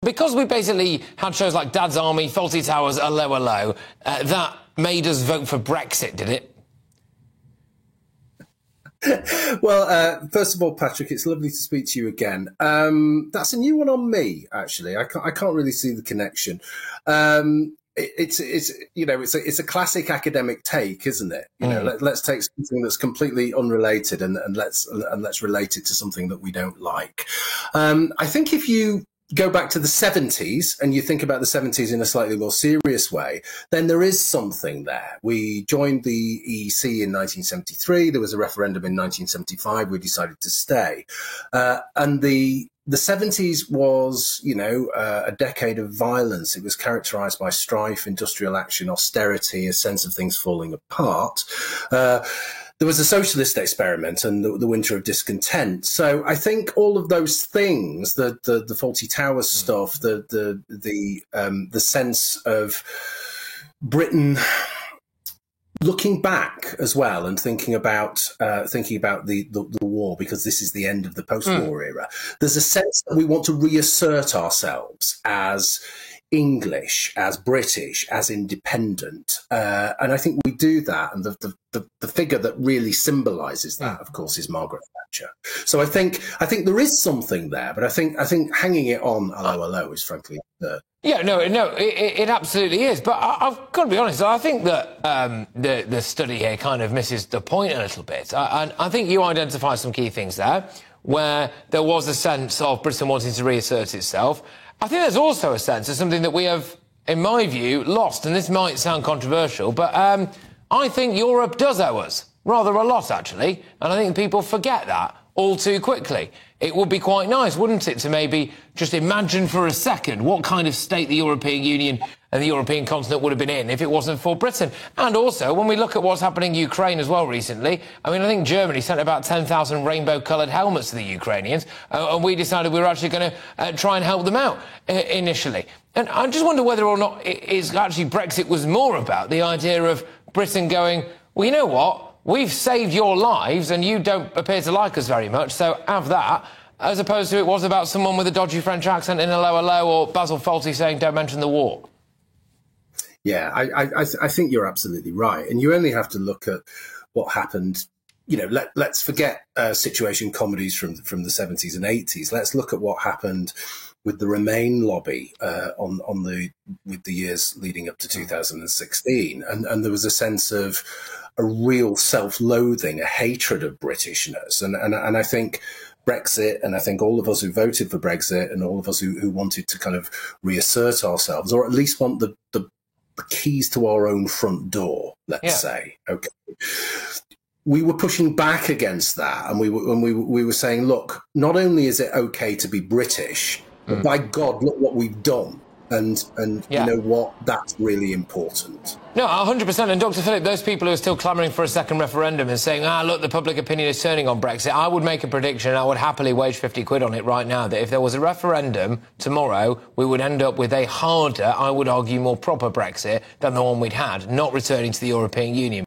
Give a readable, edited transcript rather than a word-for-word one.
Because we basically had shows like Dad's Army, Fawlty Towers, Allo Allo, that made us vote for Brexit, did it? Well, first of all, Patrick, it's lovely to speak to you again. That's a new one on me, actually. I can't really see the connection. It's a classic academic take, isn't it? You know, let's take something that's completely unrelated and let's relate it to something that we don't like. I think if you go back to the 70s and you think about the 70s in a slightly more serious way, then there is something there. We joined the EEC in 1973. There was a referendum in 1975. We decided to stay. And the 70s was, a decade of violence. It was characterized by strife, industrial action, austerity, a sense of things falling apart. There was a socialist experiment and the winter of discontent. So I think all of those things, the Fawlty Towers stuff, the sense of Britain looking back as well and thinking about the war, because this is the end of the post-war era. There's a sense that we want to reassert ourselves as English, as British, as independent, and I think we do that. And the figure that really symbolises that, of course, is Margaret Thatcher. So I think there is something there, but I think hanging it on Allo Allo is frankly it absolutely is. But I've got to be honest. I think that the study here kind of misses the point a little bit. I think you identify some key things there, where there was a sense of Britain wanting to reassert itself. I think there's also a sense of something that we have, in my view, lost, and this might sound controversial, but I think Europe does owe us rather a lot, actually, and I think people forget that all too quickly. It would be quite nice, wouldn't it, to maybe just imagine for a second what kind of state the European Union and the European continent would have been in if it wasn't for Britain. And also, when we look at what's happening in Ukraine as well recently, I think Germany sent about 10,000 rainbow-coloured helmets to the Ukrainians, and we decided we were actually going to try and help them out initially. And I just wonder whether or not actually Brexit was more about the idea of Britain going, well, you know what? We've saved your lives and you don't appear to like us very much, so have that, as opposed to it was about someone with a dodgy French accent in Allo Allo or Basil Fawlty saying don't mention the war. Yeah, I think you're absolutely right. And you only have to look at what happened. Let's forget situation comedies from the 70s and 80s. Let's look at what happened with the Remain lobby with the years leading up to 2016. And there was a sense of a real self-loathing, a hatred of Britishness. And I think Brexit, and I think all of us who voted for Brexit and all of us who wanted to kind of reassert ourselves, or at least want the keys to our own front door, let's say, okay, we were pushing back against that. And we were saying, look, not only is it okay to be British, but by God, look what we've done. And you know what? That's really important. No, 100%. And Dr. Philip, those people who are still clamouring for a second referendum and saying, look, the public opinion is turning on Brexit, I would make a prediction, I would happily wage 50 quid on it right now, that if there was a referendum tomorrow, we would end up with a harder, I would argue more proper Brexit than the one we'd had, not returning to the European Union.